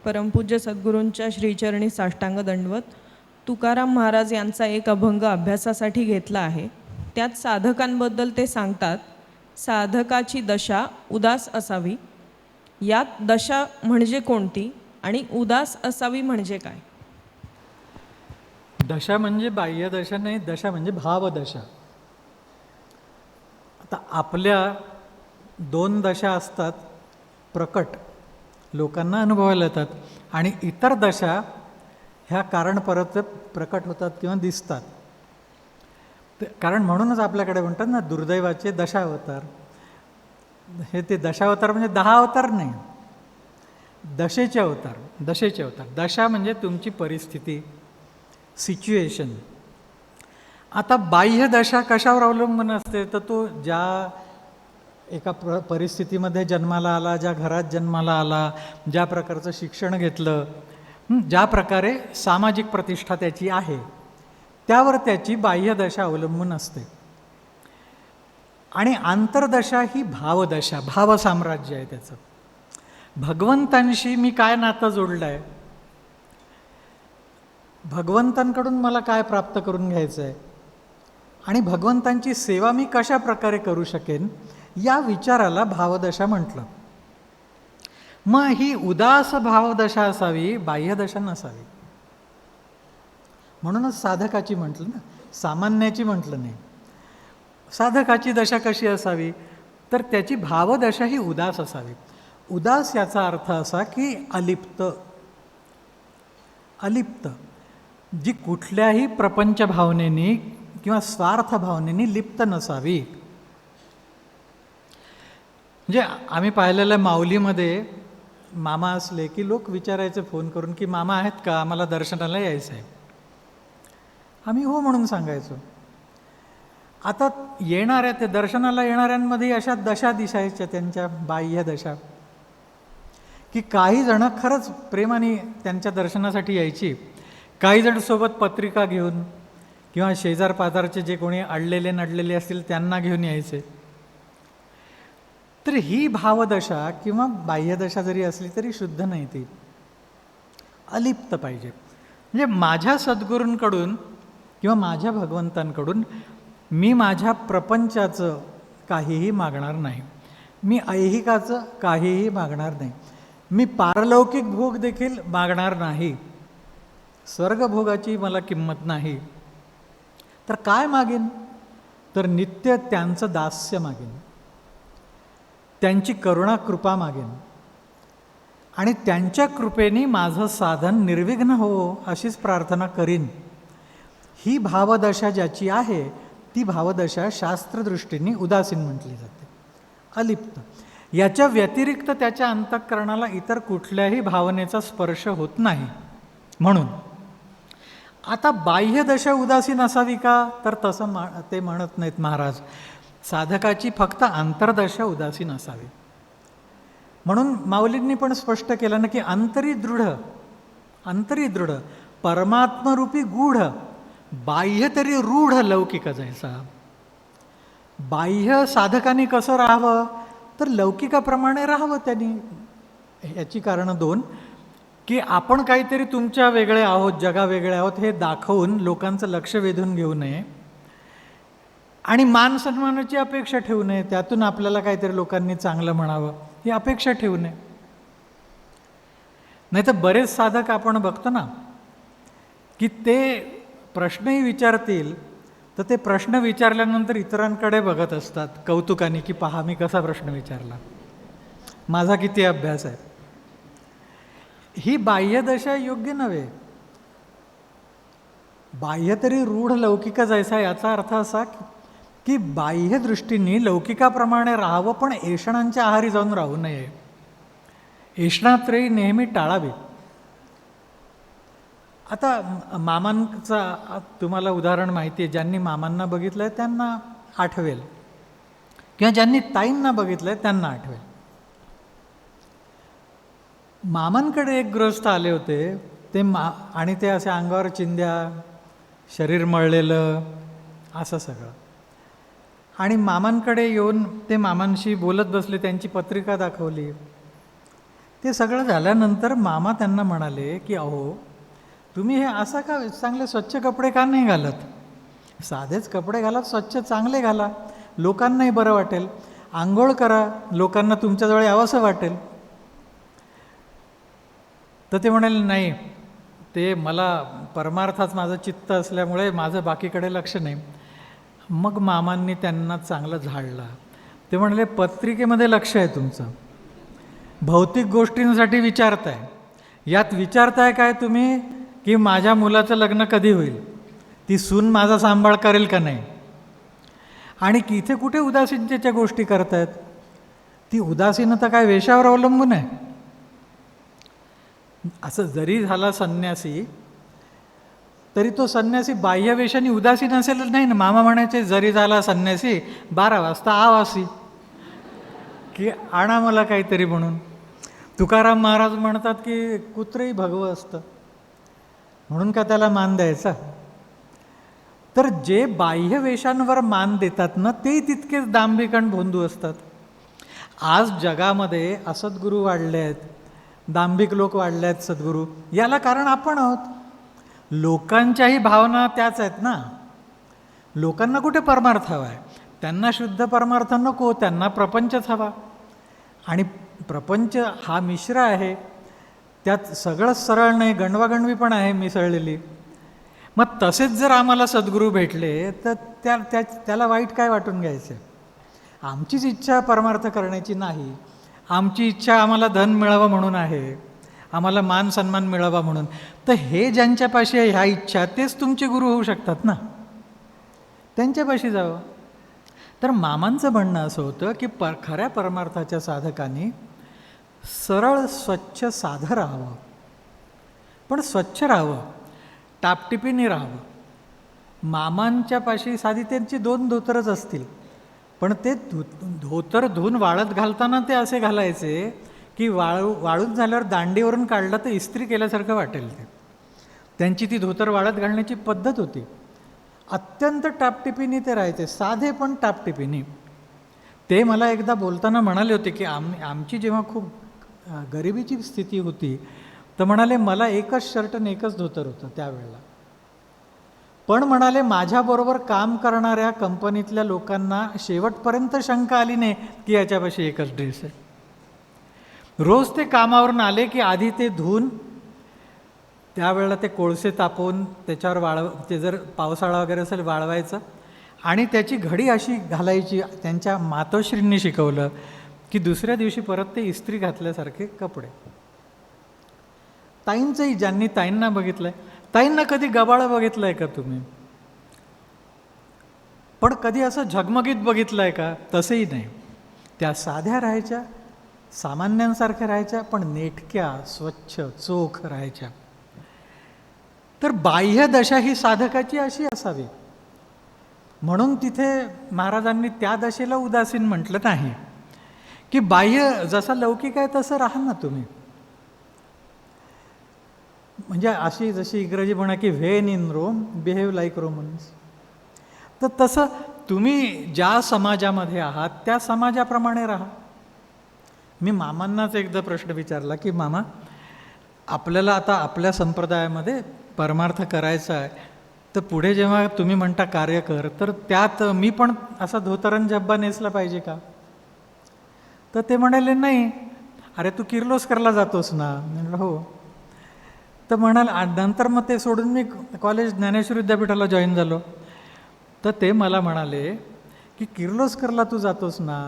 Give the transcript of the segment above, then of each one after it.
परमपूज्य सद्गुरूंच्या श्रीचरणी साष्टांग दंडवत. तुकाराम महाराज यांचा एक अभंग अभ्यासासाठी घेतला आहे. त्यात साधकांबद्दल ते सांगतात, साधकाची दशा उदास असावी. यात दशा म्हणजे कोणती आणि उदास असावी म्हणजे काय? दशा म्हणजे बाह्य दशा नाही, दशा म्हणजे भावदशा. आता आपल्या दोन दशा असतात, प्रकट लोकांना अनुभवायला येतात, आणि इतर दशा ह्या कारण परत प्रकट होतात किंवा दिसतात. कारण म्हणूनच आपल्याकडे म्हणतात ना, दुर्दैवाचे दशावतार. हे ते दशावतार म्हणजे 10 अवतार नाही, दशेचे अवतार. दशेचे अवतार. दशा म्हणजे तुमची परिस्थिती, सिच्युएशन. आता बाह्य दशा कशावर अवलंबून असते? तर तो ज्या एका परिस्थितीमध्ये जन्माला आला, ज्या घरात जन्माला आला, ज्या प्रकारचं शिक्षण घेतलं, ज्या प्रकारे सामाजिक प्रतिष्ठा त्याची आहे, त्यावर त्याची बाह्य दशा अवलंबून असते. आणि आंतरदशा ही भावदशा, भावसाम्राज्य आहे त्याचं. भगवंतांशी मी काय नातं जोडलं आहे, भगवंतांकडून मला काय प्राप्त करून घ्यायचं आहे, आणि भगवंतांची सेवा मी कशा प्रकारे करू शकेन, या विचाराला भावदशा म्हटलं. मग ही उदास भावदशा असावी, बाह्यदशा नसावी. म्हणूनच साधकाची म्हटलं ना, सामान्याची म्हटलं नाही. साधकाची दशा कशी असावी? तर त्याची भावदशा ही उदास असावी. उदास याचा अर्थ असा की अलिप्त. अलिप्त, जी कुठल्याही प्रपंच भावनेनी किंवा स्वार्थ भावनेनी लिप्त नसावी. म्हणजे आम्ही पाहिलेलं माऊलीमध्ये मामा असले की लोक विचारायचे फोन करून की मामा आहेत का, आम्हाला दर्शनाला यायचं आहे. आम्ही हो म्हणून सांगायचो. आता येणाऱ्या, ते दर्शनाला येणाऱ्यांमध्ये अशा दशा दिसायच्या, त्यांच्या बाह्य दशा, की काही जण खरंच प्रेमाने त्यांच्या दर्शनासाठी यायची, काही जण सोबत पत्रिका घेऊन किंवा शेजार पाजारचे जे कोणी अडलेले नडलेले असतील त्यांना घेऊन यायचे. तर ही भावदशा किंवा बाह्यदशा जरी असली तरी शुद्ध नाही, ती अलिप्त पाहिजे. म्हणजे माझ्या सद्गुरूंकडून किंवा माझ्या भगवंतांकडून मी माझ्या प्रपंचाचं काहीही मागणार नाही, मी ऐहिकाचं काहीही मागणार नाही, मी पारलौकिक भोग देखील मागणार नाही, स्वर्गभोगाची मला किंमत नाही. तर काय मागेन? तर नित्य त्यांचं दास्य मागेन, त्यांची करुणा कृपा मागेन, आणि त्यांच्या कृपेने माझं साधन निर्विघ्न हो अशीच प्रार्थना करीन. ही भावदशा ज्याची आहे ती भावदशा शास्त्रदृष्टीने उदासीन म्हटली जाते, अलिप्त. याच्या व्यतिरिक्त त्याच्या अंतःकरणाला इतर कुठल्याही भावनेचा स्पर्श होत नाही. म्हणून आता बाह्यदशा उदासीन असावी का? तर तसं ते म्हणत नाहीत महाराज. साधकाची फक्त अंतर्दशा उदासीन असावी. म्हणून माऊलींनी पण स्पष्ट केलं ना की अंतरी दृढ परमात्मरूपी गूढ, बाह्य तरी रूढ लौकिक जायचा. बाह्य साधकाने कसं राहावं? तर लौकिकाप्रमाणे राहावं त्यांनी. याची कारणं दोन, की आपण काहीतरी तुमच्या वेगळे आहोत, जगा वेगळे आहोत हे दाखवून लोकांचं लक्ष वेधून घेऊ नये, आणि मान सन्मानाची अपेक्षा ठेवू नये, त्यातून आपल्याला काहीतरी लोकांनी चांगलं म्हणावं ही अपेक्षा ठेवू नये. नाही तर बरेच साधक आपण बघतो ना की ते प्रश्नही विचारतील, तर ते प्रश्न विचारल्यानंतर इतरांकडे बघत असतात कौतुकाने की पहा मी कसा प्रश्न विचारला, माझा किती अभ्यास आहे. ही बाह्यदशा योग्य नव्हे. बाह्य तरी रूढ लौकिक जायचा, याचा अर्थ असा की बाह्य दृष्टीने लौकिकाप्रमाणे राहावं, पण ऐषणांच्या आहारी जाऊन राहू नये. ऐषणात्रयी नेहमी टाळावी. आता मामांचा तुम्हाला उदाहरण माहिती आहे, ज्यांनी मामांना बघितलं आहे त्यांना आठवेल, किंवा ज्यांनी ताईंना बघितलं आहे त्यांना आठवेल. मामांकडे एक गृहस्थ आले होते, ते आणि ते असे अंगावर चिंध्या, शरीर मळलेलं असं सगळं, आणि मामांकडे येऊन ते मामांशी बोलत बसले, त्यांची पत्रिका दाखवली. ते सगळं झाल्यानंतर मामा त्यांना म्हणाले की अहो तुम्ही हे असं का चांगले स्वच्छ कपडे का नाही घालत, साधेच कपडे घाला, स्वच्छ चांगले घाला, लोकांनाही बरं वाटेल, आंघोळ करा, लोकांना तुमच्याजवळ यावंसं वाटेल. तर ते म्हणाले नाही, ते मला परमार्थात माझं चित्त असल्यामुळे माझं बाकीकडे लक्ष नाही. मग मामांनी त्यांना चांगलं झाडलं. ते म्हणाले पत्रिकेमध्ये लक्ष आहे तुमचं, भौतिक गोष्टींसाठी विचारताय, यात विचारताय काय तुम्ही की माझ्या मुलाचं लग्न कधी होईल, ती सून माझा सांभाळ करेल का नाही. आणि इथे कुठे उदासीनतेच्या गोष्टी करतायत, ती उदासीनता काय वेशावर अवलंबून आहे. असं जरी झाला संन्यासी तरी तो संन्यासी बाह्यवेशाने उदासीन असेल नाही ना. मामा म्हणायचे जरी झाला संन्यासी 12 वाजता आवासी की आणा मला काहीतरी म्हणून. तुकाराम महाराज म्हणतात की कुत्रही भगवं असतं म्हणून का त्याला मान द्यायचा. तर जे बाह्यवेशांवर मान देतात ना ते तितकेच दांभिक आणि भोंदू असतात. आज जगामध्ये असद्गुरू वाढले आहेत, दांभिक लोक वाढले आहेत सद्गुरू, याला कारण आपण आहोत. लोकांच्याही भावना त्याच आहेत ना. लोकांना कुठे परमार्थ हवा आहे, त्यांना शुद्ध परमार्थ नको, त्यांना प्रपंचच हवा. आणि प्रपंच हा मिश्र आहे, त्यात सगळंच सरळ नाही, गणवागणवी पण आहे मिसळलेली. मग तसेच जर आम्हाला सद्गुरू भेटले तर त्याला वाईट काय वाटून घ्यायचं. आमचीच इच्छा परमार्थ करण्याची नाही, आमची इच्छा आम्हाला धन मिळावं म्हणून आहे, आम्हाला मान सन्मान मिळावा म्हणून. तर हे ज्यांच्यापाशी आहे ह्या इच्छा तेच तुमचे गुरु होऊ शकतात ना, त्यांच्यापाशी जावं. तर मामांचं म्हणणं असं होतं की खऱ्या परमार्थाच्या साधकांनी सरळ स्वच्छ साधं राहावं, पण स्वच्छ राहावं, टापटिपीने राहावं. मामांच्या पाशी साधी त्यांची 2 धोतरच असतील, पण ते धोतर धुवून वाळत घालताना ते असे घालायचे की वाळून झाल्यावर दांडीवरून काढलं तर इस्त्री केल्यासारखं वाटेल. त्यांची ती धोतर वाळत घालण्याची पद्धत होती. अत्यंत टापटिपीने ते राहायचे, साधे पण टापटिपीने. ते मला एकदा बोलताना म्हणाले होते की आमची जेव्हा खूप गरिबीची स्थिती होती तर म्हणाले मला एकच शर्ट आणि एकच धोतर होतं त्यावेळेला. पण म्हणाले माझ्याबरोबर काम करणाऱ्या कंपनीतल्या लोकांना शेवटपर्यंत शंका आली नाही की याच्यापाशी एकच ड्रेस आहे. रोज ते कामावरून आले की आधी ते धुवून त्यावेळेला ते कोळसे तापवून त्याच्यावर ते जर पावसाळा वगैरे असेल वाळवायचं आणि त्याची घडी अशी घालायची. त्यांच्या मातोश्रींनी शिकवलं की दुसऱ्या दिवशी परत ते इस्त्री घातल्यासारखे कपडे. ताईंचंही, ज्यांनी ताईंना बघितलं आहे, ताईंना कधी गबाळं बघितलं आहे का तुम्ही, पण कधी असं झगमगीत बघितलं आहे का, तसंही नाही. त्या साध्या राहायच्या, सामान्यांसारख्या राहायच्या, पण नेटक्या, स्वच्छ, चोख राहायच्या. तर बाह्य दशा ही साधकाची अशी असावी. म्हणून तिथे महाराजांनी त्या दशेला उदासीन म्हटलं नाही की बाह्य जसा लौकिक आहे तसं राहा ना तुम्ही. म्हणजे अशी जशी इंग्रजी म्हणा की when in Rome behave like Romans, तर तसं तुम्ही ज्या समाजामध्ये आहात त्या समाजाप्रमाणे राहा. मी मामांनाच एकदा प्रश्न विचारला की मामा आपल्याला आता आपल्या संप्रदायामध्ये परमार्थ करायचा आहे, तर पुढे जेव्हा तुम्ही म्हणता कार्य कर, तर त्यात मी पण असा धोतरन झब्बा नेसला पाहिजे का. तर ते म्हणाले नाही, अरे तू किर्लोस्करला जातोस ना. म्हणलं हो. तर म्हणाल नंतर मग ते सोडून मी कॉलेज ज्ञानेश्वर विद्यापीठाला जॉईन झालो. तर ते मला म्हणाले की किर्लोस्करला तू जातोस ना,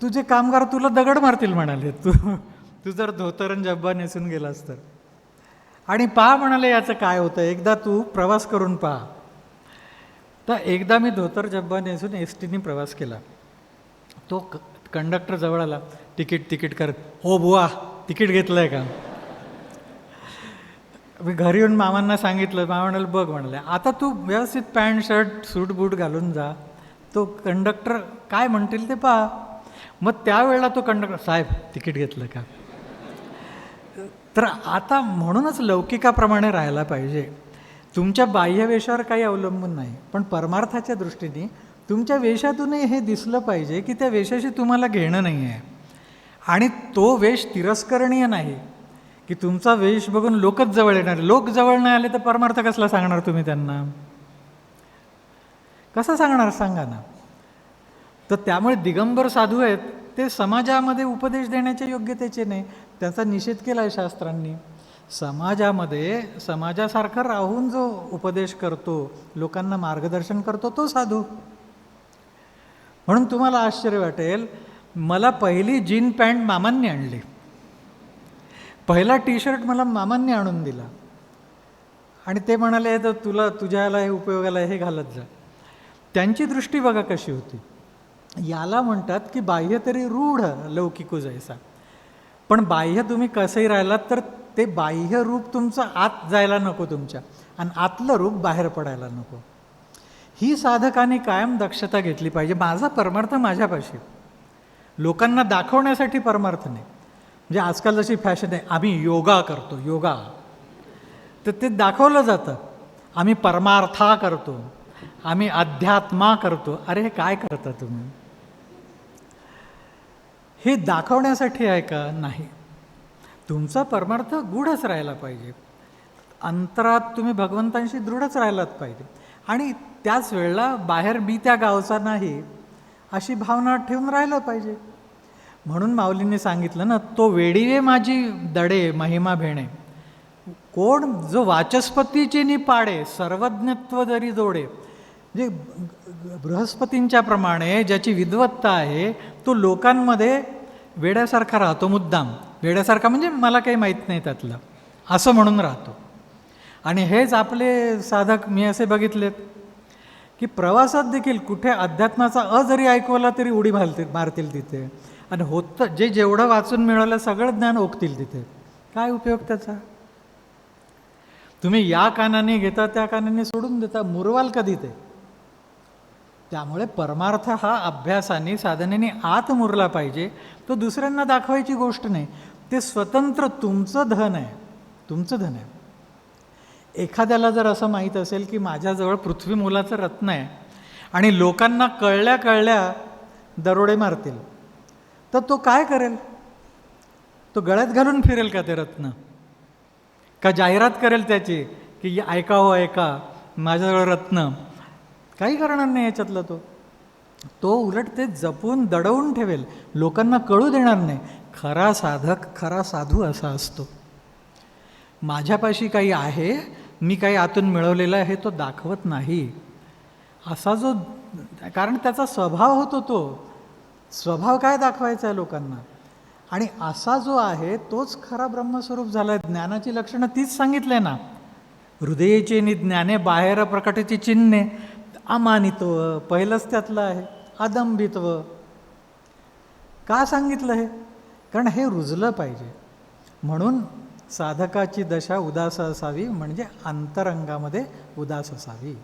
तुझे कामगार तुला दगड मारतील म्हणाले, तू जर धोतरन झब्बा नेसून गेलास तर. आणि पहा म्हणाले याचं काय होतं, एकदा तू प्रवास करून पहा. तर एकदा मी धोतर झब्बा नेसून एसटीने प्रवास केला. तो कंडक्टर जवळ आला, तिकीट कर. हो बुवा तिकीट घेतलं आहे का. मी घरी येऊन मामांना सांगितलं. मामा म्हणाले बघ म्हणाले आता तू व्यवस्थित पॅन्ट शर्ट सूट बूट घालून जा, तो कंडक्टर काय म्हणतील ते पहा. मग त्यावेळेला तो कंडक्टर साहेब तिकीट घेतलं का. तर आता म्हणूनच लौकिकाप्रमाणे राहायला पाहिजे. तुमच्या बाह्यवेशावर काही अवलंबून नाही, पण परमार्थाच्या दृष्टीने तुमच्या वेशातूनही हे दिसलं पाहिजे की त्या वेशाशी तुम्हाला घेणं नाही आहे. आणि तो वेश तिरस्करणीय नाही की तुमचा वेश बघून लोकच जवळ येणार. लोक जवळ नाही आले तर परमार्थ कसला सांगणार तुम्ही त्यांना? कसं सांगणार सांगा ना. तर त्यामुळे दिगंबर साधू आहेत ते समाजामध्ये उपदेश देण्याच्या योग्यतेचे नाही. त्याचा निषेध केला आहे शास्त्रांनी. समाजामध्ये समाजासारखं राहून जो उपदेश करतो, लोकांना मार्गदर्शन करतो, तो साधू. म्हणून तुम्हाला आश्चर्य वाटेल, मला पहिली जीन पॅन्ट मामांनी आणली, पहिला टी शर्ट मला मामांनी आणून दिला आणि ते म्हणाले तर तुला तुझ्याला हे उपयोगाला हे घालत जा. त्यांची दृष्टी बघा कशी होती. याला म्हणतात की बाह्य तरी रूढ लौकिको जैसा. पण बाह्य तुम्ही कसंही राहिलात तर ते बाह्य रूप तुमचं आत जायला नको तुमच्या, आणि आतलं रूप बाहेर पडायला नको. ही साधकाने कायम दक्षता घेतली पाहिजे. माझा परमार्थ माझ्यापाशी, लोकांना दाखवण्यासाठी परमार्थ नाही. म्हणजे आजकाल जशी फॅशन आहे, आम्ही योगा करतो, योगा, तर ते दाखवलं जातं. आम्ही परमार्था करतो, आम्ही अध्यात्मा करतो. अरे हे काय करता तुम्ही? हे दाखवण्यासाठी आहे का? नाही. तुमचा परमार्थ गूढच राहायला पाहिजे. अंतरात तुम्ही भगवंतांशी दृढच राहिलात पाहिजे. आणि त्याच वेळेला बाहेर मी त्या गावचा नाही अशी भावना ठेवून राहिलं पाहिजे. म्हणून माऊलींनी सांगितलं ना, तो वेडीवे माझी दडे महिमा भेणे. कोण जो वाचस्पतीची नि पाडे सर्वज्ञत्व जरी जोडे. म्हणजे बृहस्पतींच्या प्रमाणे ज्याची विद्वत्ता आहे तो लोकांमध्ये वेड्यासारखा राहतो. मुद्दाम वेड्यासारखा म्हणजे मला काही माहीत नाही त्यातलं असं म्हणून राहतो. आणि हेच आपले साधक मी असे बघितलेत की प्रवासात देखील कुठे अध्यात्माचा जरी ऐकवला तरी उडी मारतील तिथे, आणि होतं जे जेवढं वाचून मिळवलं सगळं ज्ञान ओकतील तिथे. काय उपयोग त्याचा? तुम्ही या कानाने घेता त्या कानाने सोडून देता, मुरवाल कधी ते? त्यामुळे परमार्थ हा अभ्यासाने साधनेने आत मुरला पाहिजे. तो दुसऱ्यांना दाखवायची गोष्ट नाही. ते स्वतंत्र तुमचं धन आहे, तुमचं धन आहे. एखाद्याला जर असं माहीत असेल की माझ्याजवळ पृथ्वी मोलाचं रत्न आहे आणि लोकांना कळल्या कळल्या दरोडे मारतील, तर तो काय करेल? तो गळ्यात घालून फिरेल का ते रत्न? का जाहिरात करेल त्याची की ऐका हो ऐका माझ्याजवळ रत्न? काही करणार नाही याच्यातलं. तो उलट ते जपून दडवून ठेवेल, लोकांना कळू देणार नाही. खरा साधक, खरा साधू असा असतो. माझ्यापाशी काही आहे, मी काही आतून मिळवलेलं आहे, तो दाखवत नाही असा जो, कारण त्याचा स्वभाव होतो. तो स्वभाव काय दाखवायचा आहे लोकांना, आणि असा जो आहे तोच खरा ब्रह्मस्वरूप झाला आहे. ज्ञानाची लक्षणं तीच सांगितले ना. हृदयेचे नि ज्ञाने बाहेर प्रकटाची चिन्हे. अमानित्व पहिलंच त्यातलं आहे. अदंभित्व का सांगितलं हे? कारण हे रुजलं पाहिजे. म्हणून साधकाची दशा उदास असावी, म्हणजे अंतरंगामध्ये उदास असावी.